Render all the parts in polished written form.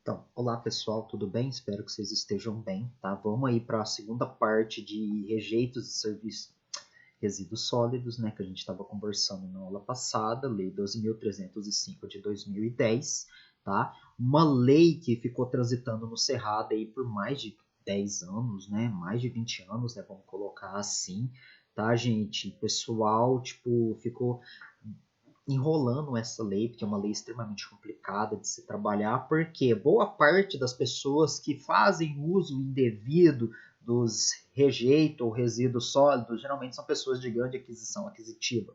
Então, olá pessoal, tudo bem? Espero que vocês estejam bem, tá? Vamos aí para a segunda parte de rejeitos de serviço, resíduos sólidos, né? Que a gente estava conversando na aula passada, Lei 12.305 de 2010, tá? Uma lei que ficou transitando no Cerrado aí por mais de 10 anos, né? Mais de 20 anos, né? Vamos colocar assim, tá, gente? O pessoal, tipo, ficou enrolando essa lei, porque é uma lei extremamente complicada de se trabalhar, porque boa parte das pessoas que fazem uso indevido dos rejeitos ou resíduos sólidos, geralmente são pessoas de grande aquisição aquisitiva,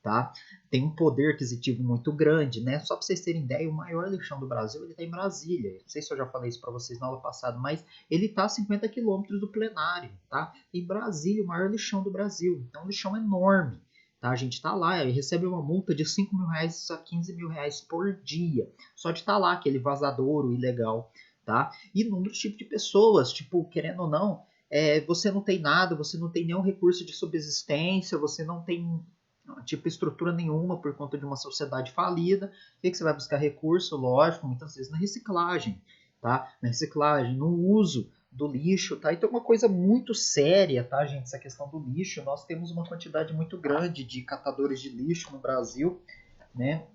tá? Tem um poder aquisitivo muito grande, né? Só para vocês terem ideia, o maior lixão do Brasil, ele está em Brasília. Não sei se eu já falei isso para vocês na aula passada, mas ele está a 50 quilômetros do plenário, tá? Em Brasília, o maior lixão do Brasil. Então, um lixão enorme. Tá? A gente está lá e recebe uma multa de 5 mil reais a 15 mil reais por dia. Só de estar lá, aquele vazadouro ilegal. Tá? E inúmeros tipos de pessoas, tipo, querendo ou não, você não tem nada, você não tem nenhum recurso de subsistência, você não tem tipo estrutura nenhuma por conta de uma sociedade falida. O que você vai buscar recurso? Lógico, muitas vezes na reciclagem, tá? Na reciclagem, no uso do lixo, tá? Então é uma coisa muito séria, tá, gente? Essa questão do lixo. Nós temos uma quantidade muito grande de catadores de lixo no Brasil, né?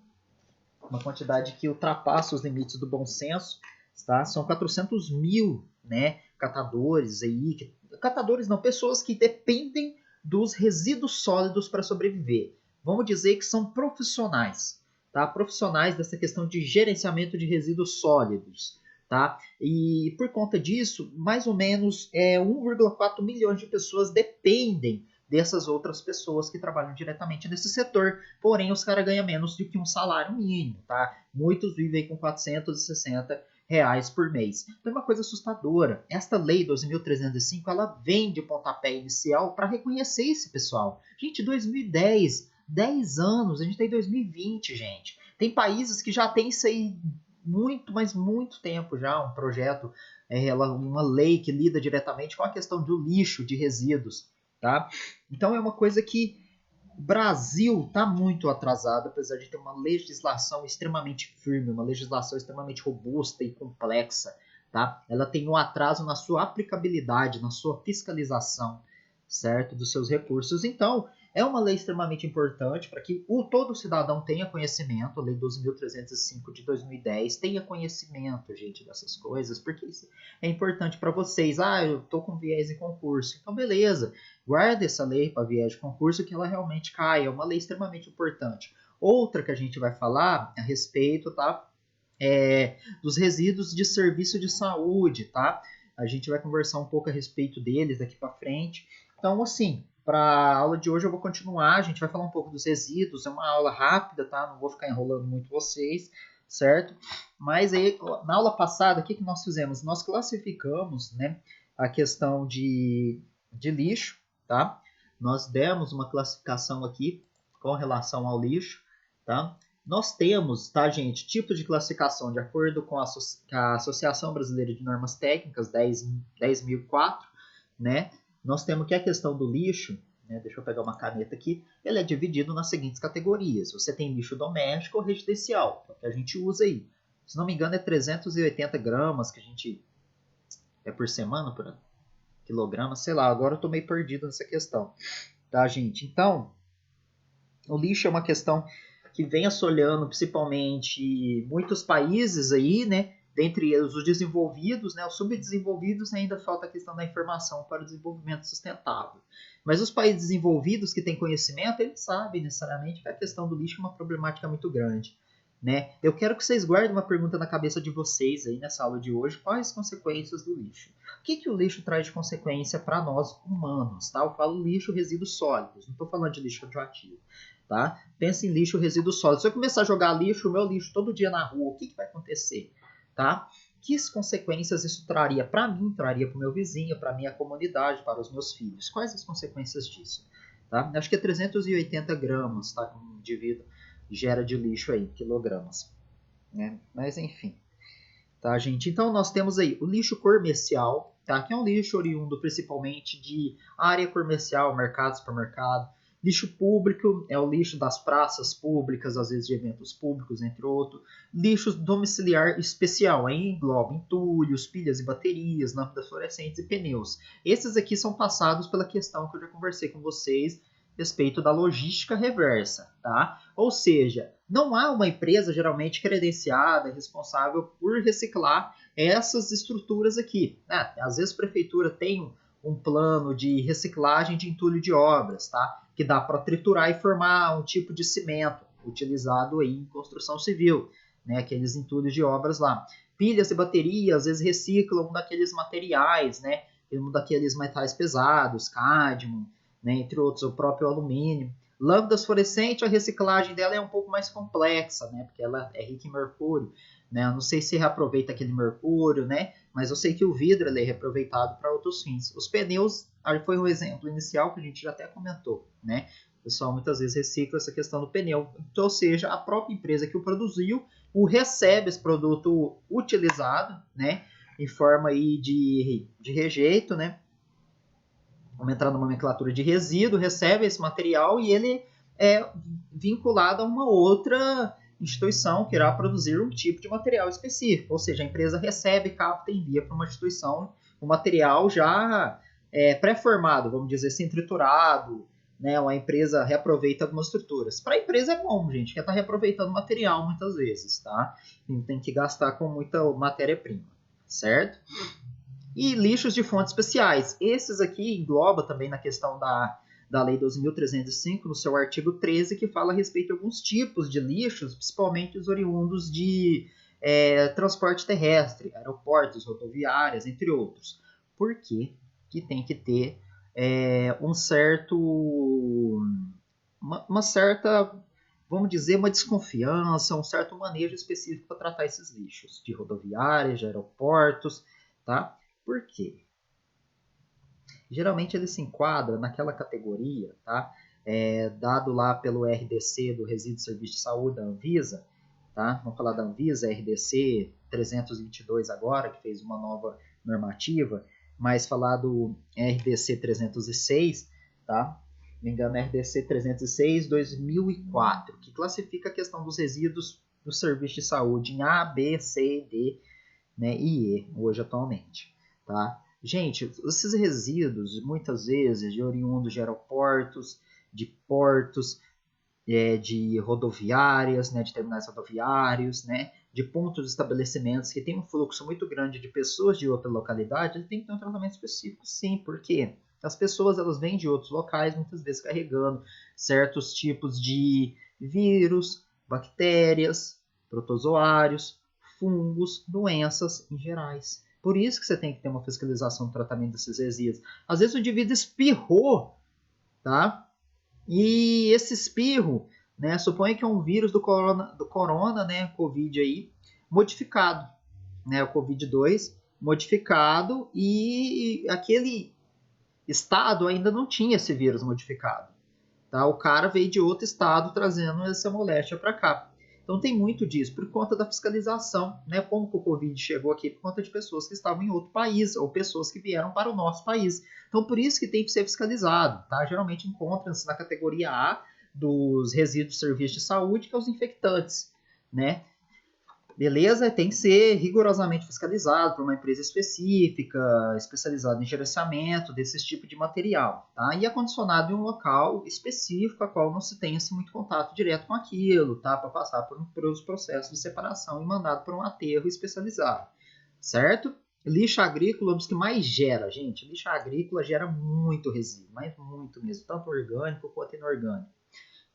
Uma quantidade que ultrapassa os limites do bom senso, tá? São 400 mil, né? Catadores aí, catadores não, pessoas que dependem dos resíduos sólidos para sobreviver. Vamos dizer que são profissionais, tá? Profissionais dessa questão de gerenciamento de resíduos sólidos, tá? E por conta disso, mais ou menos 1,4 milhões de pessoas dependem dessas outras pessoas que trabalham diretamente nesse setor, porém os caras ganham menos do que um salário mínimo, tá? Muitos vivem com 460 reais por mês. Então é uma coisa assustadora. Esta lei 12.305, ela vem de pontapé inicial para reconhecer esse pessoal. Gente, 2010, 10 anos, a gente tem 2020, gente. Tem países que já tem isso aí muito, mas muito tempo já, um projeto, uma lei que lida diretamente com a questão do lixo, de resíduos, tá? Então é uma coisa que o Brasil está muito atrasado, apesar de ter uma legislação extremamente firme, uma legislação extremamente robusta e complexa. Tá? Ela tem um atraso na sua aplicabilidade, na sua fiscalização, certo? Dos seus recursos. Então, é uma lei extremamente importante para que todo cidadão tenha conhecimento, a Lei 12.305 de 2010, tenha conhecimento, gente, dessas coisas, porque isso é importante para vocês. Ah, eu estou com viés em concurso. Então, beleza, guarda essa lei para viés de concurso que ela realmente cai. É uma lei extremamente importante. Outra que a gente vai falar a respeito, tá? Dos resíduos de serviço de saúde, tá? A gente vai conversar um pouco a respeito deles daqui para frente. Então, assim, para a aula de hoje eu vou continuar, a gente vai falar um pouco dos resíduos, é uma aula rápida, tá? Não vou ficar enrolando muito vocês, certo? Mas aí, na aula passada, o que nós fizemos? Nós classificamos, né, a questão de lixo, tá? Nós demos uma classificação aqui com relação ao lixo, tá? Nós temos, tá, gente, tipo de classificação de acordo com a Associação Brasileira de Normas Técnicas 10.004, né? Nós temos que a questão do lixo, né? Deixa eu pegar uma caneta aqui, ele é dividido nas seguintes categorias. Você tem lixo doméstico ou residencial, que é o que a gente usa aí. Se não me engano, é 380 gramas que a gente por semana, por quilograma, sei lá, agora eu tô meio perdido nessa questão, tá, gente? Então, o lixo é uma questão que vem assolando principalmente muitos países aí, né? Dentre os desenvolvidos, né? Os subdesenvolvidos ainda falta a questão da informação para o desenvolvimento sustentável. Mas os países desenvolvidos que têm conhecimento, eles sabem necessariamente que a questão do lixo é uma problemática muito grande. Né? Eu quero que vocês guardem uma pergunta na cabeça de vocês aí nessa aula de hoje. Quais as consequências do lixo? O que o lixo traz de consequência para nós humanos? Tá? Eu falo lixo, resíduos sólidos. Não estou falando de lixo radioativo. Tá? Pensa em lixo, resíduo sólido. Se eu começar a jogar lixo, o meu lixo todo dia na rua, o que vai acontecer? Tá? Que consequências isso traria para mim, traria para o meu vizinho, para a minha comunidade, para os meus filhos? Quais as consequências disso? Tá? Acho que é 380 gramas, tá? Que um indivíduo gera de lixo aí, quilogramas. Né? Mas enfim. Tá, gente? Então nós temos aí o lixo comercial, tá? Que é um lixo oriundo principalmente de área comercial, mercado, supermercado. Lixo público é o lixo das praças públicas, às vezes de eventos públicos, entre outros. Lixo domiciliar especial, aí engloba entulhos, pilhas e baterias, lâmpadas fluorescentes e pneus. Esses aqui são passados pela questão que eu já conversei com vocês a respeito da logística reversa, tá? Ou seja, não há uma empresa geralmente credenciada, responsável por reciclar essas estruturas aqui. Às vezes a prefeitura tem um plano de reciclagem de entulho de obras, tá? Que dá para triturar e formar um tipo de cimento utilizado aí em construção civil, né? Aqueles entulhos de obras lá. Pilhas e baterias, às vezes reciclam um daqueles materiais, né? Um daqueles metais pesados, cádmio, né? Entre outros, o próprio alumínio. Lâmpadas fluorescentes, a reciclagem dela é um pouco mais complexa, né? Porque ela é rica em mercúrio, né? Eu não sei se reaproveita aquele mercúrio, né? Mas eu sei que o vidro ele é reaproveitado para outros fins. Os pneus foi um exemplo inicial que a gente já até comentou, né? O pessoal muitas vezes recicla essa questão do pneu. Então, ou seja, a própria empresa que o produziu recebe esse produto utilizado, né? Em forma aí de rejeito, né? Vamos entrar numa nomenclatura de resíduo, recebe esse material e ele é vinculado a uma outra instituição que irá produzir um tipo de material específico. Ou seja, a empresa recebe, capta e envia para uma instituição um material já pré-formado, vamos dizer assim, triturado, né? A empresa reaproveita algumas estruturas. Para a empresa é bom, gente, que está reaproveitando material muitas vezes, tá? Não tem que gastar com muita matéria-prima, certo? E lixos de fontes especiais. Esses aqui engloba também na questão da Lei 12.305, no seu artigo 13, que fala a respeito de alguns tipos de lixos, principalmente os oriundos de transporte terrestre, aeroportos, rodoviárias, entre outros. Por quê? Que tem que ter uma certa, vamos dizer, uma desconfiança, um certo manejo específico para tratar esses lixos de rodoviárias, de aeroportos, tá? Por quê? Geralmente ele se enquadra naquela categoria, tá? Dado lá pelo RDC, do Resíduo de Serviço de Saúde, da Anvisa, tá? Vamos falar da Anvisa, RDC 322 agora, que fez uma nova normativa, mas falar do RDC 306, tá? Me engano, RDC 306 2004, que classifica a questão dos resíduos do serviço de saúde em A, B, C, D, né, e E, hoje atualmente. Tá? Gente, esses resíduos, muitas vezes, de oriundos de aeroportos, de portos, de rodoviárias, né, de terminais rodoviários, né, de pontos de estabelecimentos que tem um fluxo muito grande de pessoas de outra localidade, ele tem que ter um tratamento específico, sim. Por quê? As pessoas elas vêm de outros locais, muitas vezes carregando certos tipos de vírus, bactérias, protozoários, fungos, doenças em gerais. Por isso que você tem que ter uma fiscalização do tratamento desses resíduos. Às vezes o indivíduo espirrou, tá? E esse espirro, né, suponha que é um vírus do corona, né, Covid aí, modificado, né, o Covid-2 modificado, e aquele estado ainda não tinha esse vírus modificado. Tá? O cara veio de outro estado trazendo essa moléstia para cá. Então tem muito disso, por conta da fiscalização, né? Como que o Covid chegou aqui? Por conta de pessoas que estavam em outro país, ou pessoas que vieram para o nosso país. Então por isso que tem que ser fiscalizado, tá? Geralmente encontra-se na categoria A dos resíduos de serviço de saúde, que é os infectantes, né? Beleza? Tem que ser rigorosamente fiscalizado por uma empresa específica, especializada em gerenciamento desses tipos de material, tá? E acondicionado em um local específico, a qual não se tenha assim, muito contato direto com aquilo, tá? Para passar por os processos de separação e mandado para um aterro especializado, certo? Lixo agrícola é um dos que mais gera, gente. Lixo agrícola gera muito resíduo, mas muito mesmo, tanto orgânico quanto inorgânico,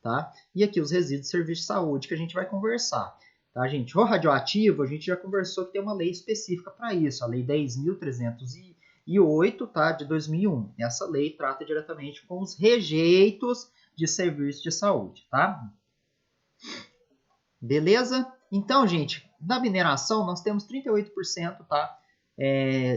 tá? E aqui os resíduos de serviço de saúde que a gente vai conversar. Tá, gente? O radioativo, a gente já conversou que tem uma lei específica para isso, a Lei 10.308, tá, de 2001. Essa lei trata diretamente com os rejeitos de serviço de saúde, tá? Beleza? Então, gente, na mineração nós temos 38%, tá,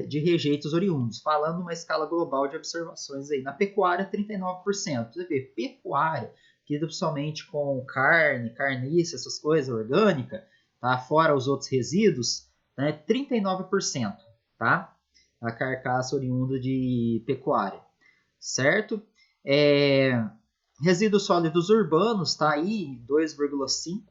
de rejeitos oriundos, falando numa escala global de observações aí. Na pecuária, 39%. Você vê, pecuária, que principalmente com carne, carniça, essas coisas, orgânica, tá? Fora os outros resíduos, né? 39%, tá? A carcaça oriunda de pecuária, certo? Resíduos sólidos urbanos está aí 2,5%,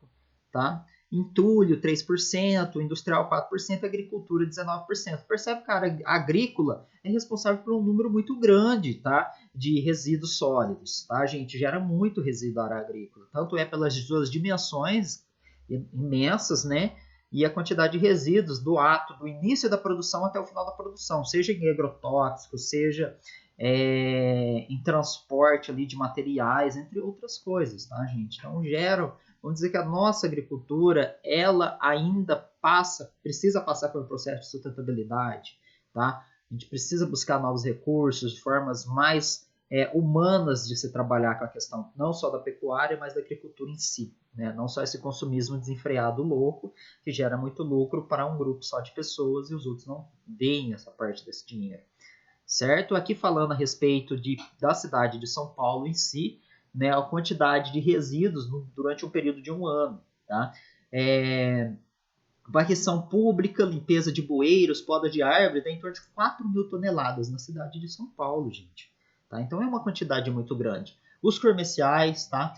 tá? Entulho 3%, industrial 4%, agricultura 19%. Percebe, cara, a agrícola é responsável por um número muito grande, tá? De resíduos sólidos, tá, gente? Gera muito resíduo da área agrícola. Tanto é pelas suas dimensões imensas, né? E a quantidade de resíduos do ato, do início da produção até o final da produção, seja em agrotóxicos, seja em transporte ali de materiais, entre outras coisas, tá, gente? Então, vamos dizer que a nossa agricultura, ela ainda precisa passar pelo processo de sustentabilidade, tá? A gente precisa buscar novos recursos, formas mais humanas de se trabalhar com a questão não só da pecuária, mas da agricultura em si, né? Não só esse consumismo desenfreado louco, que gera muito lucro para um grupo só de pessoas e os outros não veem essa parte desse dinheiro. Certo? Aqui falando a respeito da cidade de São Paulo em si, né, a quantidade de resíduos durante um período de um ano. Tá? Varrição pública, limpeza de bueiros, poda de árvore, dá em torno de 4 mil toneladas na cidade de São Paulo, gente. Tá? Então é uma quantidade muito grande. Os comerciais, tá?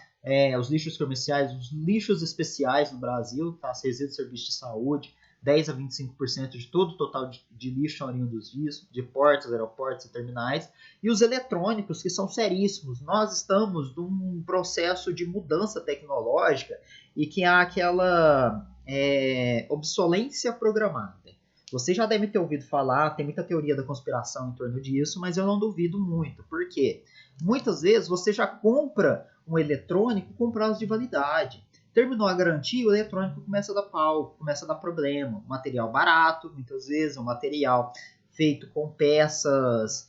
Os lixos comerciais, os lixos especiais no Brasil, tá? Resíduos de serviço de saúde, 10 a 25% de todo o total de lixo oriundos disso, de portos, aeroportos e terminais, e os eletrônicos, que são seríssimos. Nós estamos num processo de mudança tecnológica e que há aquela obsolência programada. Você já deve ter ouvido falar, tem muita teoria da conspiração em torno disso, mas eu não duvido muito. Por quê? Muitas vezes você já compra um eletrônico com prazo de validade. Terminou a garantia, o eletrônico começa a dar pau, começa a dar problema. Material barato, muitas vezes, um material feito com peças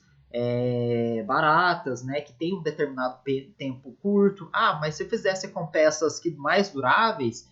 baratas, né, que tem um determinado tempo curto. Ah, mas se fizesse com peças mais duráveis,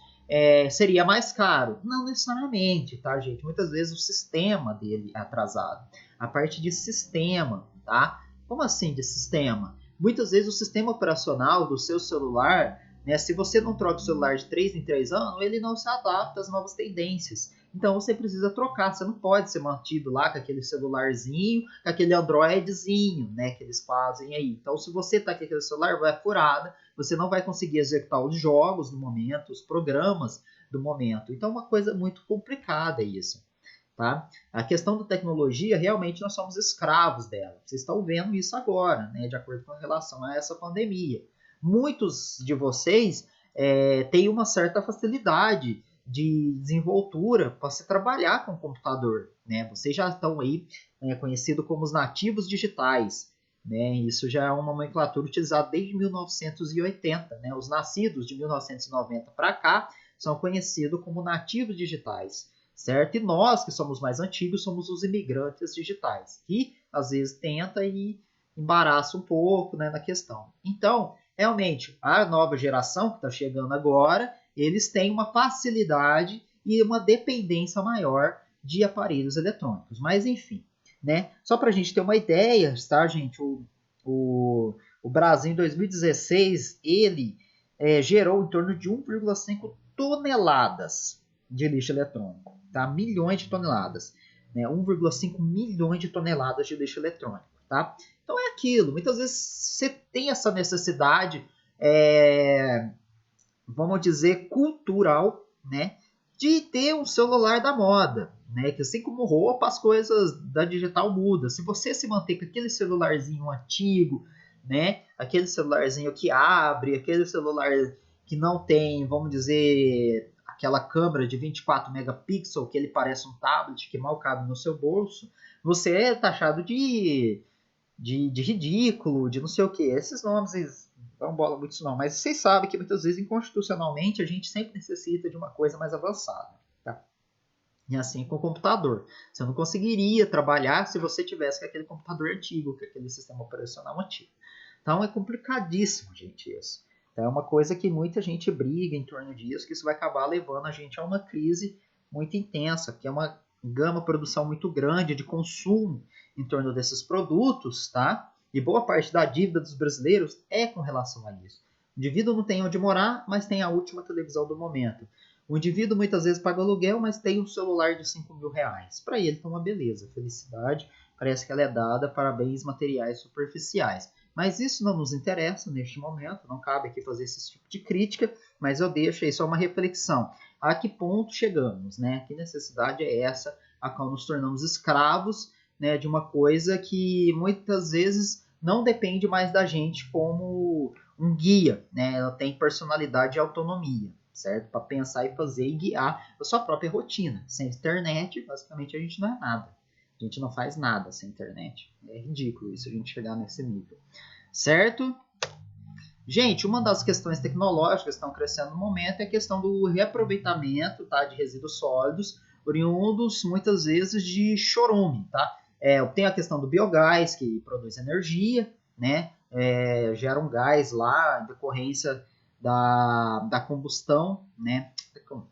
seria mais caro. Não necessariamente, tá, gente? Muitas vezes o sistema dele é atrasado. A parte de sistema, tá? Como assim de sistema? Muitas vezes o sistema operacional do seu celular, né, se você não troca o celular de 3 em 3 anos, ele não se adapta às novas tendências. Então você precisa trocar, você não pode ser mantido lá com aquele celularzinho, com aquele Androidzinho, né, que eles fazem aí. Então se você tá com aquele celular, vai furada, você não vai conseguir executar os jogos do momento, os programas do momento. Então é uma coisa muito complicada isso. Tá? A questão da tecnologia, realmente nós somos escravos dela. Vocês estão vendo isso agora, né, de acordo com relação a essa pandemia. Muitos de vocês têm uma certa facilidade de desenvoltura para se trabalhar com o computador. Né? Vocês já estão aí conhecidos como os nativos digitais. Né? Isso já é uma nomenclatura utilizada desde 1980. Né? Os nascidos de 1990 para cá são conhecidos como nativos digitais. Certo? E nós, que somos mais antigos, somos os imigrantes digitais, que às vezes tenta e embaraça um pouco, né, na questão. Então, realmente, a nova geração que está chegando agora, eles têm uma facilidade e uma dependência maior de aparelhos eletrônicos. Mas, enfim, né? Só para a gente ter uma ideia, tá, gente? O Brasil, em 2016, ele gerou em torno de 1,5 toneladas de lixo eletrônico. Tá? Milhões de toneladas. Né? 1,5 milhões de toneladas de lixo eletrônico. Tá? Então é aquilo. Muitas vezes você tem essa necessidade, vamos dizer, cultural, né? De ter um celular da moda. Né? Que assim como roupa, as coisas da digital mudam. Se você se manter com aquele celularzinho antigo, né? Aquele celularzinho que abre, aquele celular que não tem, vamos dizer, aquela câmera de 24 megapixels que ele parece um tablet que mal cabe no seu bolso, você é taxado de ridículo, de não sei o que. Esses nomes não bola muito isso não, mas vocês sabem que muitas vezes inconstitucionalmente a gente sempre necessita de uma coisa mais avançada. Tá? E assim com o computador. Você não conseguiria trabalhar se você tivesse com aquele computador antigo, com aquele sistema operacional antigo. Então é complicadíssimo, gente, isso. É uma coisa que muita gente briga em torno disso, que isso vai acabar levando a gente a uma crise muito intensa, que é uma gama de produção muito grande de consumo em torno desses produtos, tá? E boa parte da dívida dos brasileiros é com relação a isso. O indivíduo não tem onde morar, mas tem a última televisão do momento. O indivíduo muitas vezes paga aluguel, mas tem um celular de 5 mil reais. Para ele, então, uma beleza, felicidade, parece que ela é dada para bens materiais superficiais. Mas isso não nos interessa neste momento, não cabe aqui fazer esse tipo de crítica, mas eu deixo aí só uma reflexão. A que ponto chegamos, né? Que necessidade é essa a qual nos tornamos escravos, né, de uma coisa que muitas vezes não depende mais da gente como um guia, né? Ela tem personalidade e autonomia, certo? Para pensar e fazer e guiar a sua própria rotina. Sem internet, basicamente a gente não é nada. A gente não faz nada sem internet. É ridículo isso, a gente chegar nesse nível. Certo? Gente, uma das questões tecnológicas que estão crescendo no momento é a questão do reaproveitamento, tá, de resíduos sólidos, oriundos muitas vezes de chorume. Tá? Tem a questão do biogás, que produz energia, né? Gera um gás lá em decorrência da combustão, né?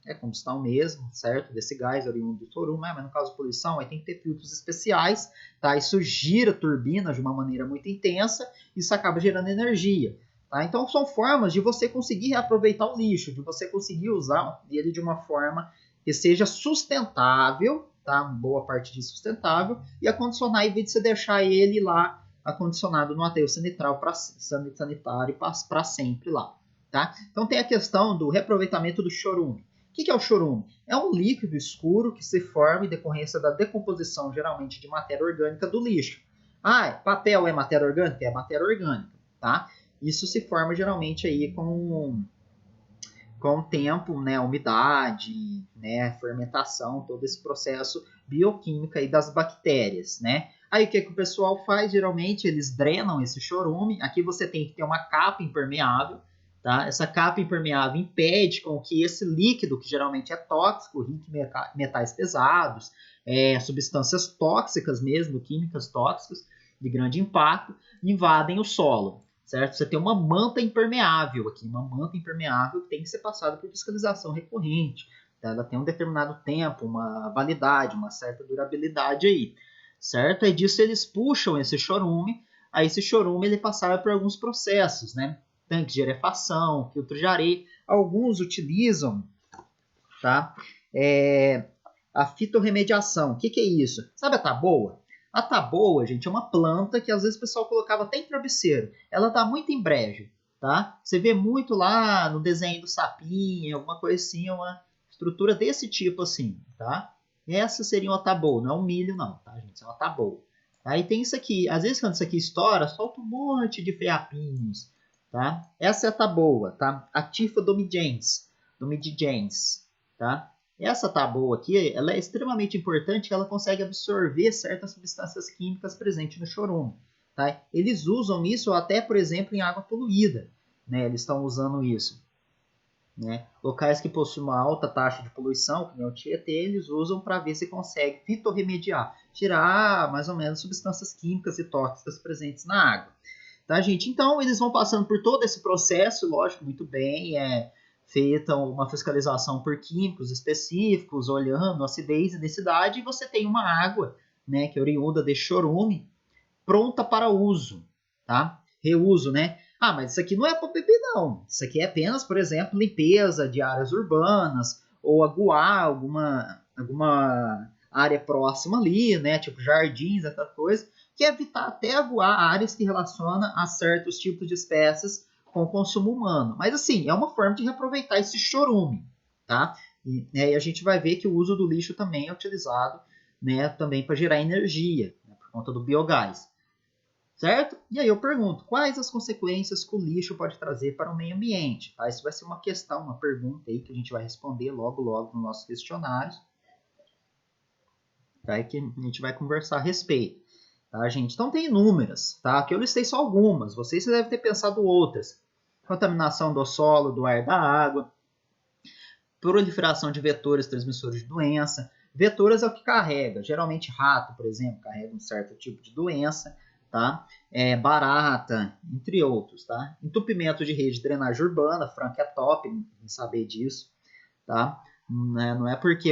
É combustão mesmo, certo? Desse gás oriundo do chorume, mas no caso de poluição, aí tem que ter filtros especiais, tá? Isso gira turbinas de uma maneira muito intensa, isso acaba gerando energia. Tá? Então são formas de você conseguir reaproveitar o lixo, de você conseguir usar ele de uma forma que seja sustentável, tá? Boa parte de sustentável, e acondicionar, em vez de você deixar ele lá acondicionado no aterro sanitário para sempre lá. Tá? Então tem a questão do reaproveitamento do chorume. O que é o chorume? É um líquido escuro que se forma em decorrência da decomposição, geralmente, de matéria orgânica do lixo. Ah, papel é matéria orgânica? É matéria orgânica. Tá? Isso se forma geralmente aí com o tempo, né, umidade, né, fermentação, todo esse processo bioquímico aí das bactérias, né? Aí o que o pessoal faz? Geralmente eles drenam esse chorume. Aqui você tem que ter uma capa impermeável, tá? Essa capa impermeável impede com que esse líquido, que geralmente é tóxico, rico em metais pesados, substâncias tóxicas mesmo, químicas tóxicas de grande impacto, invadem o solo. Certo? Você tem uma manta impermeável aqui, uma manta impermeável que tem que ser passada por fiscalização recorrente. Tá? Ela tem um determinado tempo, uma validade, uma certa durabilidade aí. Certo? Aí disso eles puxam esse chorume, aí esse chorume ele passava por alguns processos, né? Tanque de arefação, filtro de areia. Alguns utilizam, tá? A fitorremediação. O que é isso? Sabe a taboa? A taboa, gente, é uma planta que às vezes o pessoal colocava até em travesseiro. Ela dá muito em brejo, tá? Você vê muito lá no desenho do sapinho, alguma coisa assim, uma estrutura desse tipo assim, tá? Essa seria uma taboa, não é um milho não, tá, gente? Isso é uma taboa. Aí tem isso aqui, às vezes quando isso aqui estoura, solta um monte de fiapinhos, tá? Essa é a taboa, tá? A Tifa domigens, tá? Essa taboa aqui, ela é extremamente importante, que ela consegue absorver certas substâncias químicas presentes no chorume. Tá? Eles usam isso até, por exemplo, em água poluída. Né? Eles estão usando isso. Né? Locais que possuem uma alta taxa de poluição, que nem o Tietê, eles usam para ver se consegue fitorremediar, tirar mais ou menos substâncias químicas e tóxicas presentes na água. Tá, gente? Então, eles vão passando por todo esse processo, lógico, muito bem, feita uma fiscalização por químicos específicos, olhando acidez e densidade, e você tem uma água, né, que é oriunda de chorume, pronta para uso, tá? Reuso, né? Ah, mas isso aqui não é para beber, não. Isso aqui é apenas, por exemplo, limpeza de áreas urbanas, ou aguar alguma área próxima ali, né? Tipo jardins, essa coisa, que é evitar até aguar áreas que relacionam a certos tipos de espécies com o consumo humano. Mas assim, é uma forma de reaproveitar esse chorume, tá? E a gente vai ver que o uso do lixo também é utilizado, né, também para gerar energia, né, por conta do biogás. Certo? E aí eu pergunto, quais as consequências que o lixo pode trazer para o meio ambiente? Tá? Isso vai ser uma questão, uma pergunta aí que a gente vai responder logo nos nossos questionários. Tá? E que a gente vai conversar a respeito. Tá, gente? Então tem inúmeras, tá? Aqui eu listei só algumas, vocês devem ter pensado outras. Contaminação do solo, do ar, da água, proliferação de vetores transmissores de doença. Vetores é o que carrega, geralmente rato, por exemplo, carrega um certo tipo de doença, tá? Barata, entre outros, tá? Entupimento de rede de drenagem urbana, Frank é top em saber disso, tá? Não é porque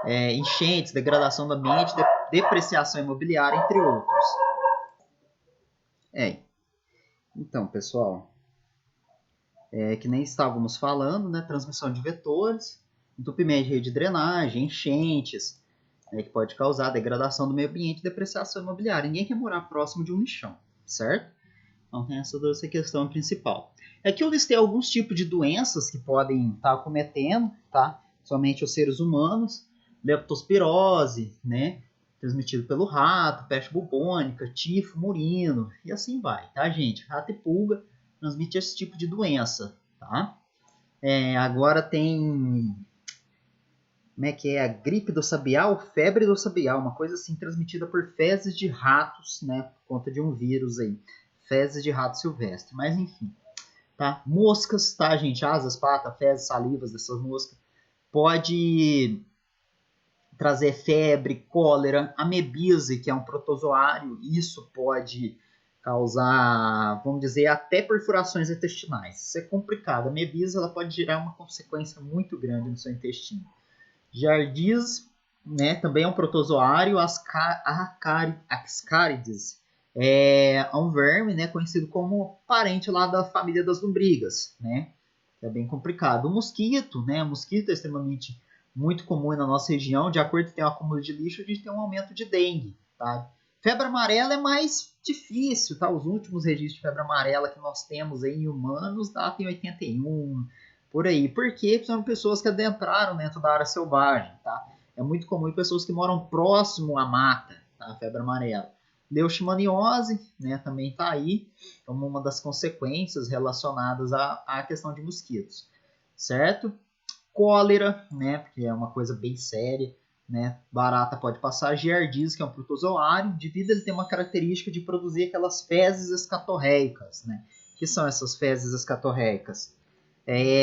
enchentes, degradação do ambiente, depreciação imobiliária, entre outros. Então, pessoal, que nem estávamos falando, né? Transmissão de vetores, entupimento de rede de drenagem, enchentes, que pode causar degradação do meio ambiente e depreciação imobiliária. Ninguém quer morar próximo de um lixão, certo? Então tem essa questão principal. Aqui eu listei alguns tipos de doenças que podem estar acometendo, tá? Somente os seres humanos, leptospirose, né? Transmitido pelo rato, peste bubônica, tifo, murino, e assim vai, tá, gente? Rato e pulga transmite esse tipo de doença, tá? Agora tem... Como é que é? A gripe do sabiá, febre do sabiá, uma coisa assim transmitida por fezes de ratos, né? Por conta de um vírus aí. Fezes de rato silvestre, mas enfim. Tá? Moscas, tá, gente? Asas, patas, fezes, salivas dessas moscas. Pode trazer febre, cólera, amebise, que é um protozoário. Isso pode causar, vamos dizer, até perfurações intestinais. Isso é complicado. A amebise ela pode gerar uma consequência muito grande no seu intestino. Giardias, né, também é um protozoário. Ascarides é um verme, né, conhecido como parente lá da família das lombrigas, né, que é bem complicado. O mosquito, né, o mosquito é extremamente muito comum na nossa região. De acordo com o acúmulo de lixo, a gente tem um aumento de dengue, tá? Febre amarela é mais difícil, tá? Os últimos registros de febre amarela que nós temos aí em humanos datam em 81, por aí. Porque são pessoas que adentraram dentro da área selvagem, tá? É muito comum em pessoas que moram próximo à mata, tá? A febre amarela. Leishmaniose, né, também está aí como uma das consequências relacionadas à questão de mosquitos, certo? Cólera, né, porque é uma coisa bem séria, né? Barata pode passar. Giardias, que é um protozoário, devido a ele ter uma característica de produzir aquelas fezes escatorreicas, né? Que são essas fezes escatorreicas?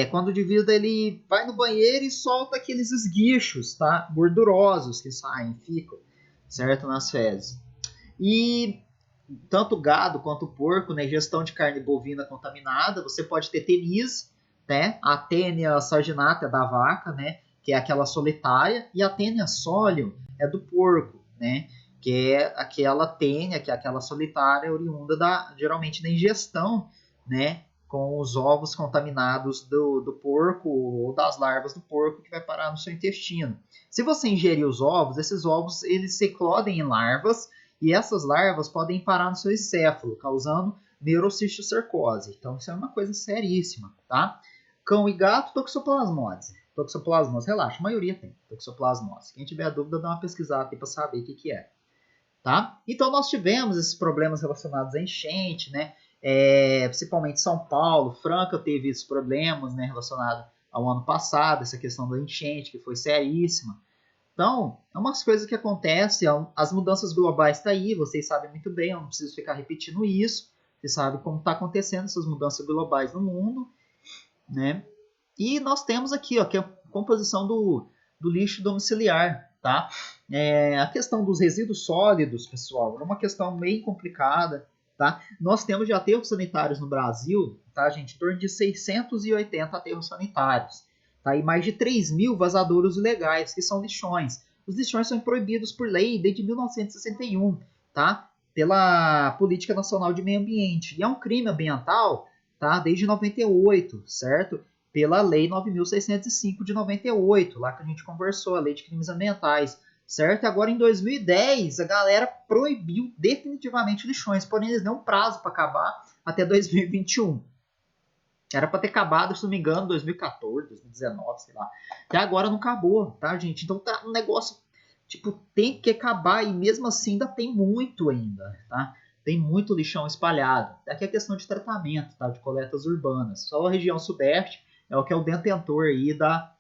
Quando o indivíduo ele vai no banheiro e solta aqueles esguichos, tá? Gordurosos que saem, ficam, certo? Nas fezes. E tanto o gado quanto o porco, né? Ingestão de carne bovina contaminada, você pode ter tenis, né? A Taenia saginata é da vaca, né? Que é aquela solitária, e a Taenia solium é do porco, né? Que é aquela tênia, que é aquela solitária oriunda geralmente da ingestão, né? Com os ovos contaminados do porco ou das larvas do porco que vai parar no seu intestino. Se você ingerir os ovos, esses ovos eles se eclodem em larvas e essas larvas podem parar no seu encéfalo, causando neurocistocercose. Então isso é uma coisa seríssima, tá? Cão e gato, toxoplasmose. Toxoplasmose, relaxa, a maioria tem toxoplasmose. Quem tiver dúvida, dá uma pesquisada aqui para saber o que é. Tá? Então nós tivemos esses problemas relacionados à enchente, né? Principalmente São Paulo, Franca teve esses problemas, né, relacionados ao ano passado, essa questão da enchente que foi seríssima. Então, é umas coisas que acontecem, as mudanças globais estão aí, vocês sabem muito bem, eu não preciso ficar repetindo isso, vocês sabem como está acontecendo essas mudanças globais no mundo, né? E nós temos aqui, ó, que é a composição do lixo domiciliar, tá? A questão dos resíduos sólidos, pessoal, é uma questão bem complicada, tá? Nós temos de aterros sanitários no Brasil, tá, gente? Em torno de 680 aterros sanitários. Tá? E mais de 3 mil vazadouros ilegais, que são lixões. Os lixões são proibidos por lei desde 1961, tá? Pela Política Nacional de Meio Ambiente. E é um crime ambiental, tá? Desde 98, certo? Pela Lei 9.605 de 98, lá que a gente conversou, a Lei de Crimes Ambientais, certo? E agora em 2010 a galera proibiu definitivamente lixões, porém eles dão um prazo para acabar até 2021. Era para ter acabado, se não me engano, 2014, 2019, sei lá. Até agora não acabou, tá, gente? Então tá um negócio, tipo, tem que acabar e mesmo assim ainda tem muito ainda, tá? Tem muito lixão espalhado. Aqui é questão de tratamento, tá? De coletas urbanas. Só a região sudeste é o que é o detentor aí da...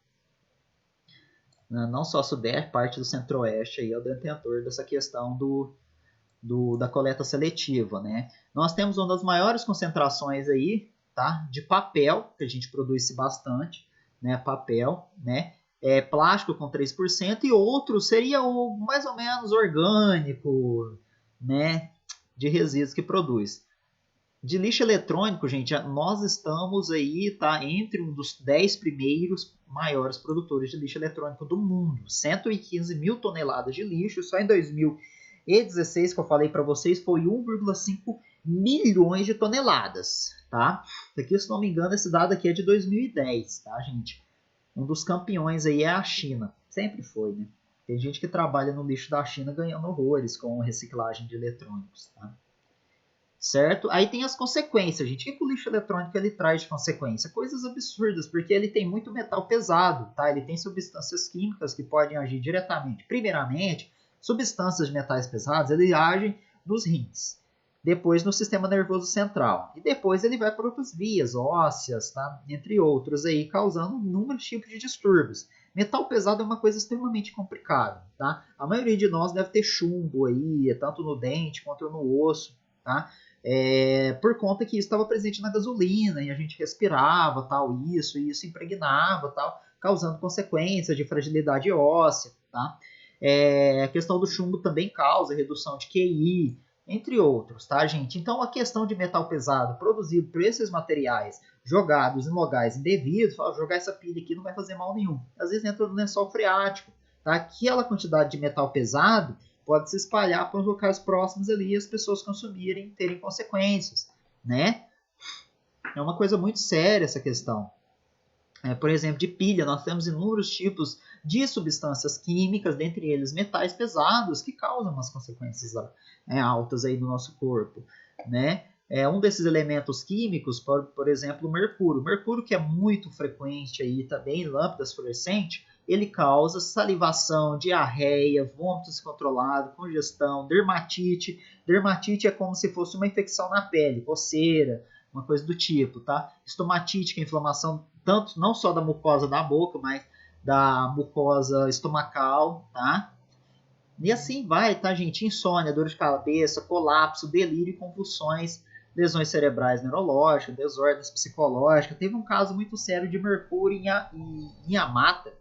Não só sudeste, parte do centro-oeste aí é o detentor dessa questão da coleta seletiva, né? Nós temos uma das maiores concentrações aí, tá? De papel, que a gente produz bastante, né? Papel, né? Plástico com 3% e outro seria o mais ou menos orgânico, né? De resíduos que produz. De lixo eletrônico, gente, nós estamos aí, tá? Entre um dos 10 primeiros maiores produtores de lixo eletrônico do mundo. 115 mil toneladas de lixo, só em 2016, que eu falei para vocês, foi 1,5 milhões de toneladas, tá? Isso aqui, se não me engano, esse dado aqui é de 2010, tá, gente? Um dos campeões aí é a China. Sempre foi, né? Tem gente que trabalha no lixo da China ganhando horrores com reciclagem de eletrônicos, tá? Certo? Aí tem as consequências, gente. O que o lixo eletrônico ele traz de consequência? Coisas absurdas, porque ele tem muito metal pesado, tá? Ele tem substâncias químicas que podem agir diretamente. Primeiramente, substâncias de metais pesados, ele agem nos rins, depois no sistema nervoso central, e depois ele vai para outras vias ósseas, tá? Entre outros aí, causando inúmeros tipos de distúrbios. Metal pesado é uma coisa extremamente complicada, tá? A maioria de nós deve ter chumbo aí, tanto no dente quanto no osso, tá? Por conta que isso estava presente na gasolina e a gente respirava tal, e isso impregnava tal, causando consequências de fragilidade óssea, tá? A questão do chumbo também causa redução de QI, entre outros, tá, gente? Então a questão de metal pesado produzido por esses materiais jogados em locais indevidos, jogar essa pilha aqui não vai fazer mal nenhum. Às vezes entra no lençol freático, tá? Aquela quantidade de metal pesado pode se espalhar para os locais próximos ali e as pessoas consumirem, terem consequências, né? É uma coisa muito séria essa questão. Por exemplo, de pilha, nós temos inúmeros tipos de substâncias químicas, dentre eles metais pesados, que causam umas consequências altas aí no nosso corpo, né? Um desses elementos químicos, por exemplo, o mercúrio. O mercúrio, que é muito frequente aí também em lâmpadas fluorescentes, ele causa salivação, diarreia, vômito descontrolado, congestão, dermatite. Dermatite é como se fosse uma infecção na pele, coceira, uma coisa do tipo, tá? Estomatite, que é inflamação tanto não só da mucosa da boca, mas da mucosa estomacal, tá? E assim vai, tá, gente? Insônia, dor de cabeça, colapso, delírio e convulsões, lesões cerebrais neurológicas, desordens psicológicas. Teve um caso muito sério de mercúrio em Yamata,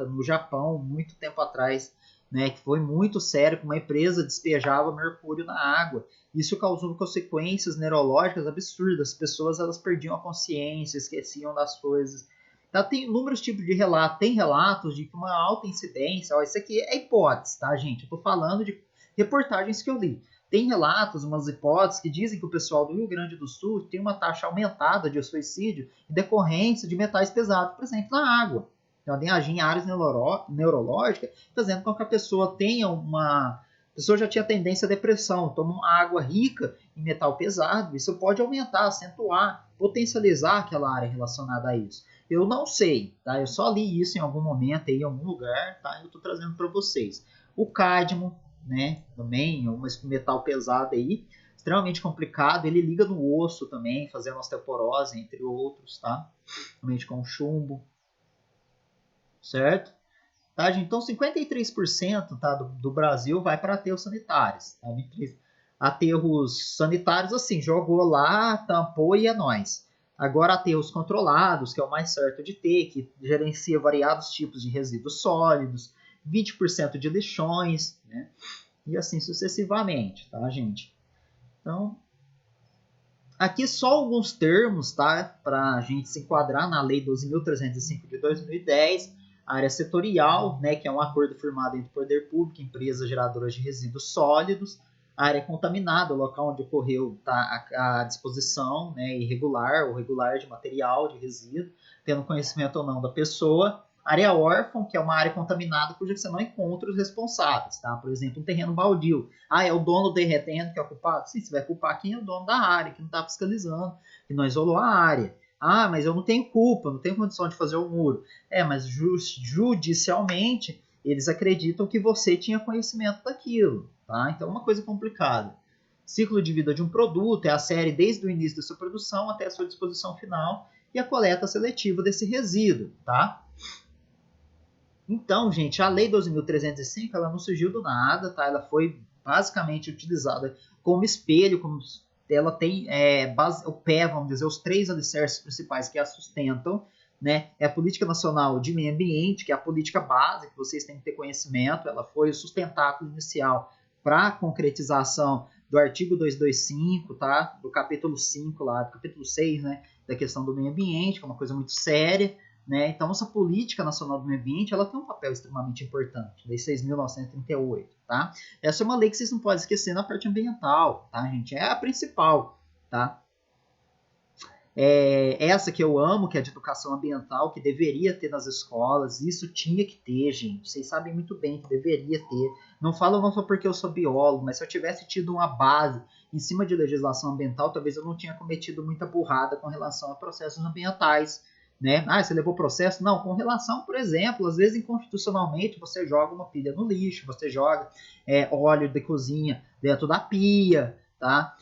no Japão, muito tempo atrás, né, que foi muito sério, que uma empresa despejava mercúrio na água. Isso causou consequências neurológicas absurdas. As pessoas elas perdiam a consciência, esqueciam das coisas. Tá, tem inúmeros tipos de relatos. Tem relatos de uma alta incidência. Ó, isso aqui é hipótese, tá, gente? Eu tô falando de reportagens que eu li. Tem relatos, umas hipóteses que dizem que o pessoal do Rio Grande do Sul tem uma taxa aumentada de suicídio em decorrência de metais pesados presentes na água. Podem agir em áreas neurológicas, fazendo com que a pessoa tenha uma... A pessoa já tinha tendência à depressão, toma uma água rica em metal pesado, isso pode aumentar, acentuar, potencializar aquela área relacionada a isso. Eu não sei, tá? Eu só li isso em algum momento, em algum lugar, tá? Eu estou trazendo para vocês. O cádmio, né? Também, um metal pesado aí, extremamente complicado. Ele liga no osso também, fazendo osteoporose, entre outros, tá? Também com chumbo, certo? Tá, gente? Então, 53%, tá, do Brasil vai para aterros sanitários. Tá? Aterros sanitários, assim, jogou lá, tampou e é nóis. Agora, aterros controlados, que é o mais certo de ter, que gerencia variados tipos de resíduos sólidos, 20% de lixões, né? E assim sucessivamente, tá, gente? Então, aqui só alguns termos, tá? Para a gente se enquadrar na Lei 12.305 de 2010, a área setorial, né, que é um acordo firmado entre o poder público e empresas geradoras de resíduos sólidos, a área contaminada, o local onde ocorreu tá, a disposição, né, irregular ou regular de material, de resíduo, tendo conhecimento ou não da pessoa. Área órfã, que é uma área contaminada cuja você não encontra os responsáveis, tá? Por exemplo, um terreno baldio. Ah, é o dono do terreno que é o culpado? Sim, você vai culpar quem é o dono da área, que não está fiscalizando, que não isolou a área. Ah, mas eu não tenho culpa, não tenho condição de fazer o muro. Mas judicialmente, eles acreditam que você tinha conhecimento daquilo, tá? Então é uma coisa complicada. Ciclo de vida de um produto é a série desde o início da sua produção até a sua disposição final e a coleta seletiva desse resíduo, tá? Então, gente, a Lei 12.305 ela não surgiu do nada, tá? Ela foi basicamente utilizada como espelho, como ela tem o pé, vamos dizer, os três alicerces principais que a sustentam, né? É a Política Nacional de Meio Ambiente, que é a política básica, que vocês têm que ter conhecimento, ela foi o sustentáculo inicial para a concretização do artigo 225, tá? Do capítulo 5 lá, do capítulo 6, né? Da questão do meio ambiente, que é uma coisa muito séria, né? Então, essa política nacional do meio ambiente ela tem um papel extremamente importante, Lei 6.938, tá? Essa é uma lei que vocês não podem esquecer na parte ambiental, tá, gente? É a principal, tá? Essa que eu amo, que é de educação ambiental, que deveria ter nas escolas, isso tinha que ter, gente. Vocês sabem muito bem que deveria ter. Não falo não só porque eu sou biólogo, mas se eu tivesse tido uma base em cima de legislação ambiental, talvez eu não tinha cometido muita burrada com relação a processos ambientais. Né? Ah, você levou processo? Não, com relação, por exemplo, às vezes inconstitucionalmente você joga uma pilha no lixo, você joga óleo de cozinha dentro da pia, tá?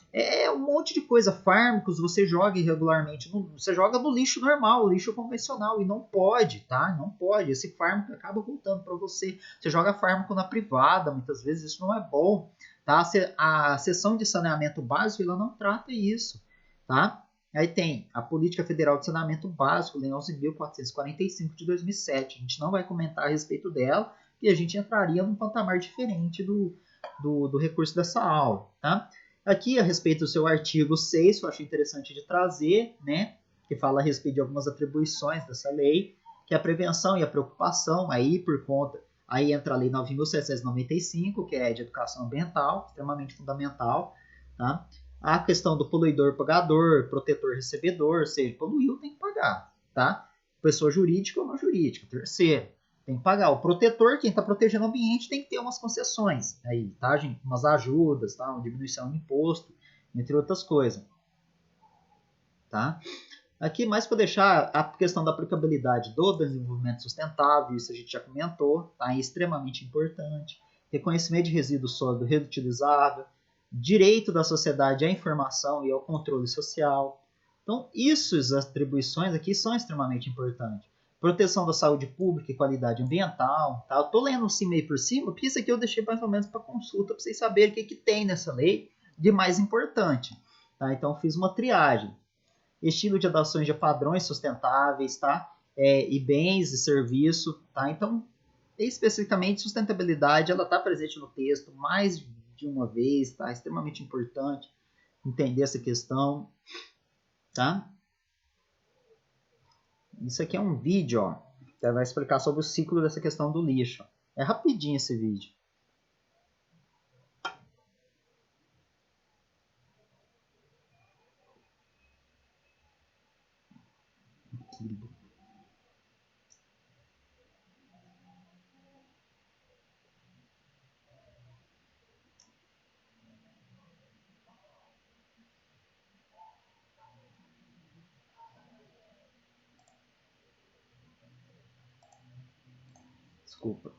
Um monte de coisa. Fármacos você joga irregularmente, você joga no lixo normal, lixo convencional, e não pode, tá? Não pode. Esse fármaco acaba voltando para você. Você joga fármaco na privada, muitas vezes isso não é bom, tá? A seção de saneamento básico ela não trata isso, tá? Aí tem a Política Federal de Saneamento Básico, Lei 11.445 de 2007. A gente não vai comentar a respeito dela, e a gente entraria num patamar diferente do recurso dessa aula, tá? Aqui, a respeito do seu artigo 6, que eu achei interessante de trazer, né, que fala a respeito de algumas atribuições dessa lei, que é a prevenção e a preocupação, aí por conta, aí entra a lei 9.795, que é de educação ambiental, extremamente fundamental, tá? A questão do poluidor pagador, protetor recebedor, ou seja, poluiu tem que pagar, tá? Pessoa jurídica ou não jurídica. Terceiro, tem que pagar. O protetor, quem está protegendo o ambiente, tem que ter umas concessões aí, tá, gente? Umas ajudas, tá? Uma diminuição de imposto, entre outras coisas, tá? Aqui, mais para deixar a questão da aplicabilidade do desenvolvimento sustentável, isso a gente já comentou, tá? É extremamente importante. Reconhecimento de resíduo sólido reutilizável, direito da sociedade à informação e ao controle social. Então, essas atribuições aqui são extremamente importantes. Proteção da saúde pública e qualidade ambiental. Tá? Eu estou lendo assim meio por cima, porque isso aqui eu deixei mais ou menos para consulta, para vocês saberem o que tem nessa lei de mais importante. Tá? Então, eu fiz uma triagem. Estilo de adoções de padrões sustentáveis, tá? E bens e serviço, tá? Então, especificamente, sustentabilidade, ela está presente no texto mais de uma vez, tá? Extremamente importante entender essa questão, tá? Isso aqui é um vídeo, ó, que vai explicar sobre o ciclo dessa questão do lixo. É rapidinho esse vídeo. Desculpa.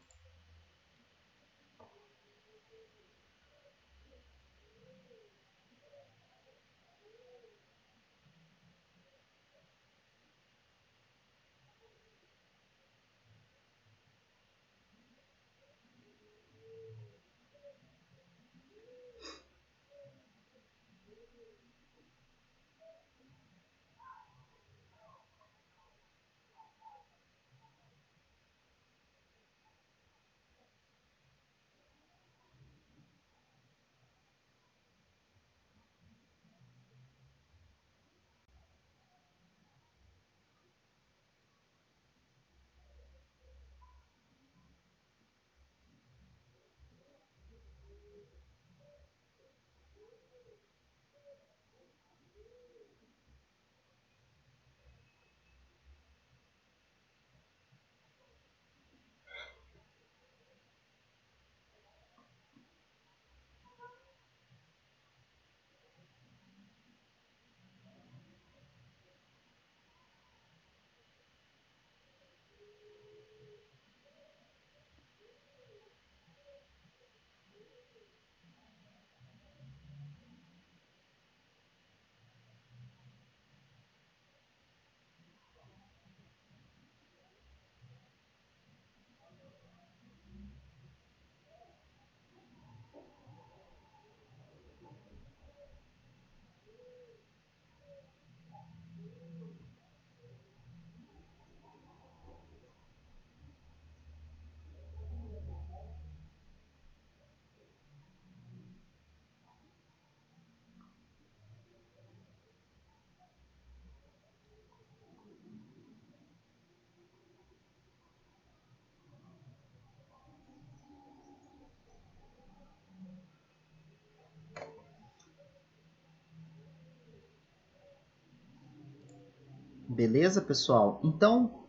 Beleza, pessoal? Então,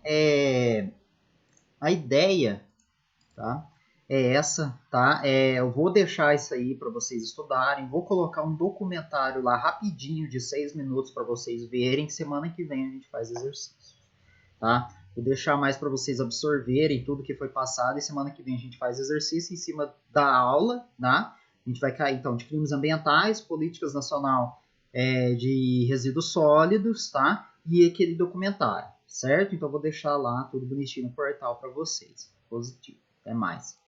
a ideia, tá? É essa, tá? Eu vou deixar isso aí para vocês estudarem. Vou colocar um documentário lá rapidinho de 6 minutos para vocês verem. Semana que vem a gente faz exercício, tá? Vou deixar mais para vocês absorverem tudo que foi passado e semana que vem a gente faz exercício em cima da aula, tá? A gente vai cair então de crimes ambientais, políticas nacional de resíduos sólidos, tá? E aquele documentário, certo? Então vou deixar lá tudo bonitinho no portal para vocês. Positivo. Até mais.